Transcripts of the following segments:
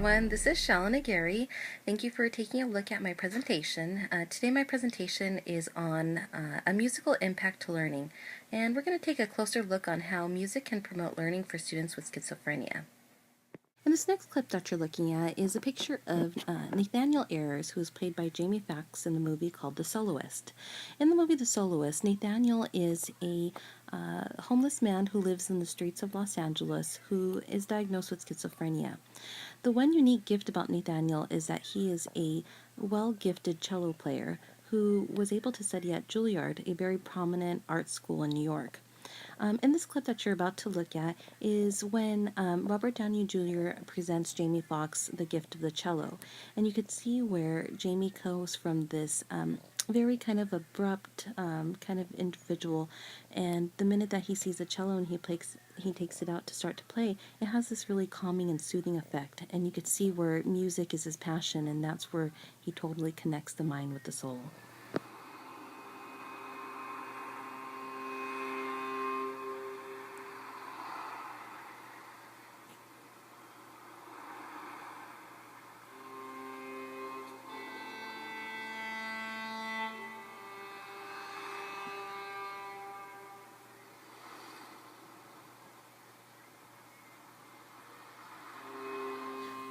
everyone, this is Shalina Gary. Thank you for taking a look at my presentation. Today my presentation is on a musical impact to learning, and we're going to take a closer look on how music can promote learning for students with schizophrenia. And this next clip that you're looking at is a picture of Nathaniel Ayers, who is played by Jamie Foxx in the movie called The Soloist. In the movie The Soloist, Nathaniel is a homeless man who lives in the streets of Los Angeles who is diagnosed with schizophrenia. The one unique gift about Nathaniel is that he is a well-gifted cello player who was able to study at Juilliard, a very prominent art school in New York. In this clip that you're about to look at is when Robert Downey Jr. presents Jamie Foxx the gift of the cello. And you could see where Jamie goes from this very kind of abrupt kind of individual, and the minute that he sees the cello and he takes it out to start to play, it has this really calming and soothing effect. And you could see where music is his passion, and that's where he totally connects the mind with the soul.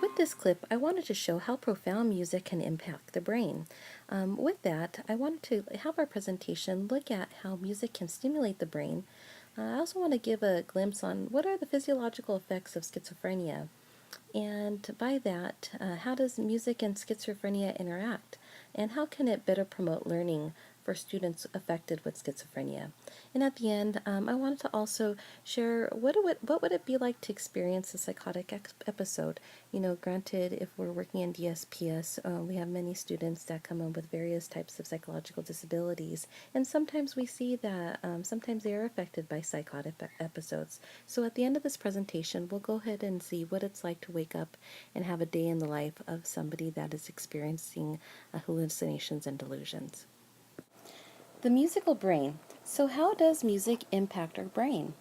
With this clip, I wanted to show how profound music can impact the brain. With that, I wanted to have our presentation look at how music can stimulate the brain. I also want to give a glimpse on what are the physiological effects of schizophrenia. And by that, how does music and schizophrenia interact? And how can it better promote learning for students affected with schizophrenia? And at the end, I wanted to also share what would it be like to experience a psychotic episode. You know, granted, if we're working in DSPS, we have many students that come in with various types of psychological disabilities, and sometimes we see that sometimes they are affected by psychotic episodes. So at the end of this presentation, we'll go ahead and see what it's like to wake up and have a day in the life of somebody that is experiencing hallucinations and delusions. The musical brain. So how does music impact our brain?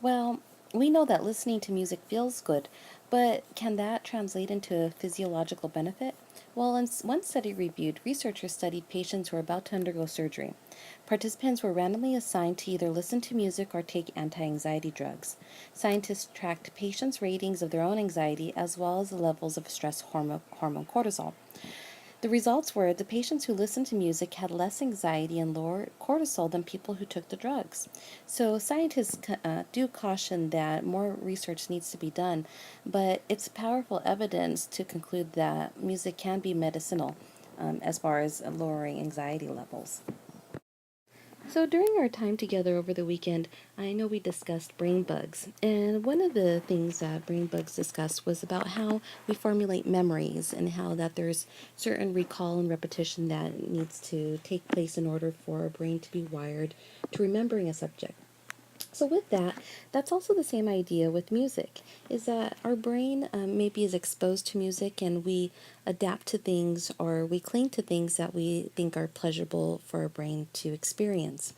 Well, we know that listening to music feels good, but can that translate into a physiological benefit? Well, in one study reviewed, researchers studied patients who were about to undergo surgery. Participants were randomly assigned to either listen to music or take anti-anxiety drugs. Scientists tracked patients' ratings of their own anxiety as well as the levels of stress hormone cortisol. The results were the patients who listened to music had less anxiety and lower cortisol than people who took the drugs. So scientists do caution that more research needs to be done, but it's powerful evidence to conclude that music can be medicinal as far as lowering anxiety levels. So during our time together over the weekend, I know we discussed brain bugs, and one of the things that brain bugs discussed was about how we formulate memories and how that there's certain recall and repetition that needs to take place in order for our brain to be wired to remembering a subject. So with that, that's also the same idea with music, is that our brain maybe is exposed to music and we adapt to things or we cling to things that we think are pleasurable for our brain to experience.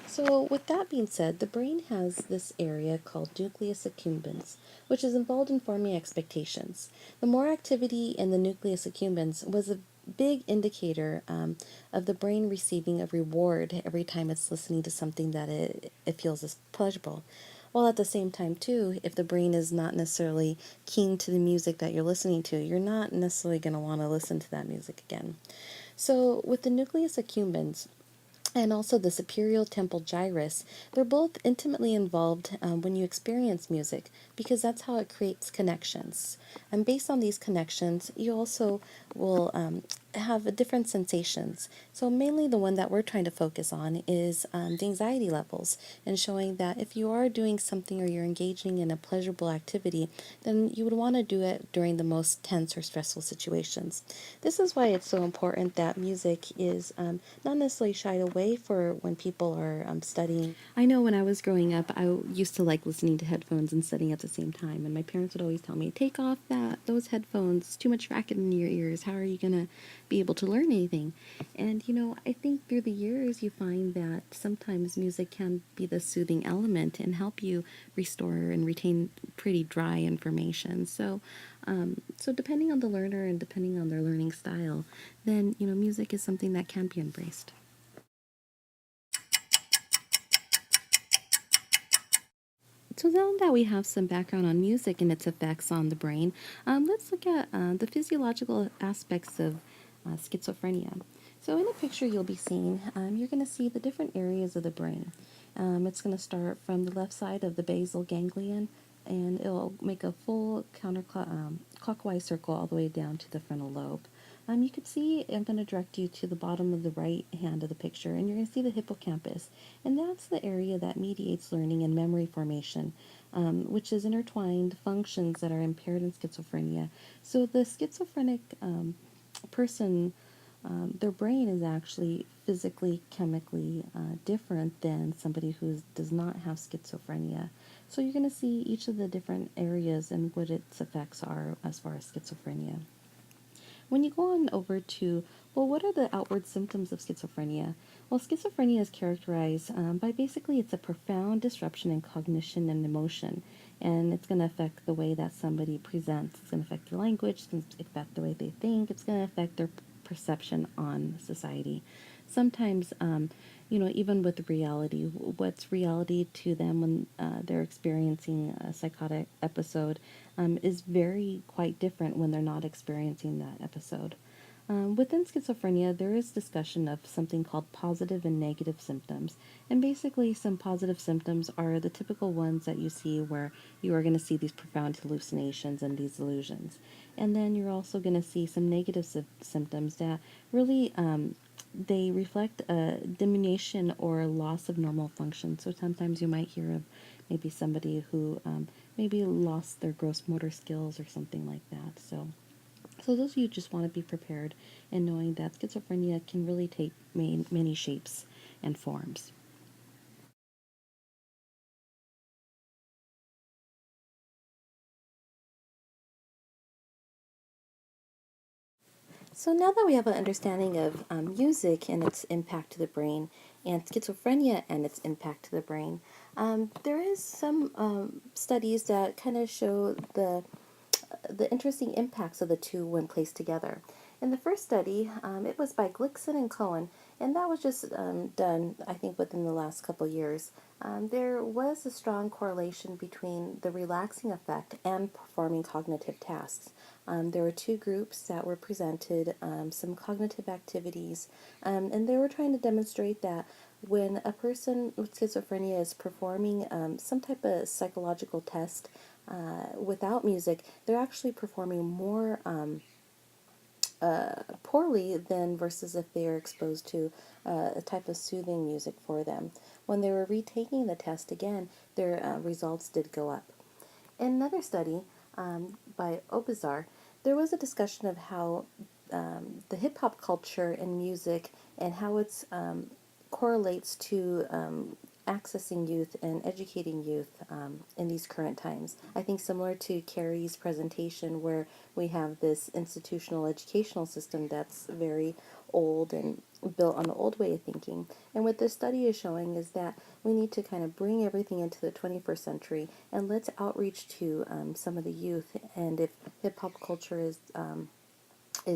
So with that being said, the brain has this area called nucleus accumbens, which is involved in forming expectations. The more activity in the nucleus accumbens was a big indicator of the brain receiving a reward every time it's listening to something that it feels is pleasurable. While at the same time, too, if the brain is not necessarily keen to the music that you're listening to, you're not necessarily going to want to listen to that music again. So with the nucleus accumbens, and also the superior temporal gyrus, they're both intimately involved when you experience music because that's how it creates connections. And based on these connections, you also will have different sensations. So mainly the one that we're trying to focus on is the anxiety levels and showing that if you are doing something or you're engaging in a pleasurable activity, then you would want to do it during the most tense or stressful situations. This is why it's so important that music is not necessarily shied away for when people are studying. I know when I was growing up, I used to like listening to headphones and studying at the same time, and my parents would always tell me, "Take off those headphones. It's too much racket in your ears. How are you gonna be able to learn anything. And, I think through the years you find that sometimes music can be the soothing element and help you restore and retain pretty dry information. So depending on the learner and depending on their learning style, then, music is something that can be embraced. So now that we have some background on music and its effects on the brain, let's look at the physiological aspects of schizophrenia. So in a picture you'll be seeing, you're going to see the different areas of the brain. It's going to start from the left side of the basal ganglion, and it'll make a full clockwise circle all the way down to the frontal lobe. You can see, I'm going to direct you to the bottom of the right hand of the picture, and you're going to see the hippocampus. And that's the area that mediates learning and memory formation, which is intertwined functions that are impaired in schizophrenia. So the schizophrenic person, their brain is actually physically, chemically different than somebody who does not have schizophrenia. So you're going to see each of the different areas and what its effects are as far as schizophrenia. When you go on over to, well, what are the outward symptoms of schizophrenia? Well, schizophrenia is characterized by basically it's a profound disruption in cognition and emotion, and it's going to affect the way that somebody presents. It's going to affect their language, it's going to affect the way they think, it's going to affect their perception on society. Sometimes, even with reality, what's reality to them when they're experiencing a psychotic episode is very quite different when they're not experiencing that episode. Within schizophrenia, there is discussion of something called positive and negative symptoms. And basically, some positive symptoms are the typical ones that you see where you are going to see these profound hallucinations and these illusions. And then you're also going to see some negative symptoms that really they reflect a diminution or loss of normal function. So sometimes you might hear of maybe somebody who maybe lost their gross motor skills or something like that. So those of you just want to be prepared and knowing that schizophrenia can really take many shapes and forms. So now that we have an understanding of music and its impact to the brain, and schizophrenia and its impact to the brain, there is some studies that kind of show the interesting impacts of the two when placed together. In the first study, it was by Glickson and Cohen, and that was just done, I think, within the last couple years. There was a strong correlation between the relaxing effect and performing cognitive tasks. There were two groups that were presented some cognitive activities, and they were trying to demonstrate that when a person with schizophrenia is performing some type of psychological test without music, they're actually performing more poorly than versus if they are exposed to a type of soothing music for them. When they were retaking the test again, their results did go up. In another study by Obizar, there was a discussion of how the hip hop culture and music and how it's correlates to accessing youth and educating youth in these current times. I think similar to Carrie's presentation, where we have this institutional educational system that's very old and built on the old way of thinking. And what this study is showing is that we need to kind of bring everything into the 21st century and let's outreach to some of the youth. And if hip hop culture is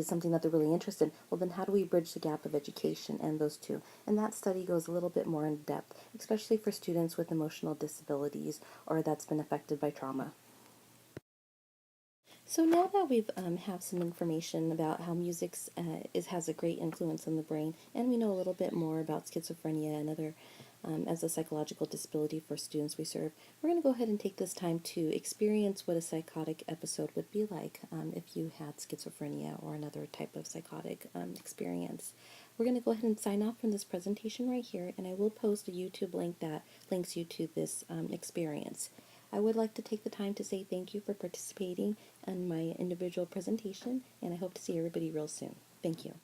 something that they're really interested in, well, then how do we bridge the gap of education and those two? And that study goes a little bit more in depth, especially for students with emotional disabilities or that's been affected by trauma. So now that we've have some information about how music has a great influence on the brain, and we know a little bit more about schizophrenia and other as a psychological disability for students we serve, we're going to go ahead and take this time to experience what a psychotic episode would be like if you had schizophrenia or another type of psychotic experience. We're going to go ahead and sign off from this presentation right here, and I will post a YouTube link that links you to this experience. I would like to take the time to say thank you for participating in my individual presentation, and I hope to see everybody real soon. Thank you.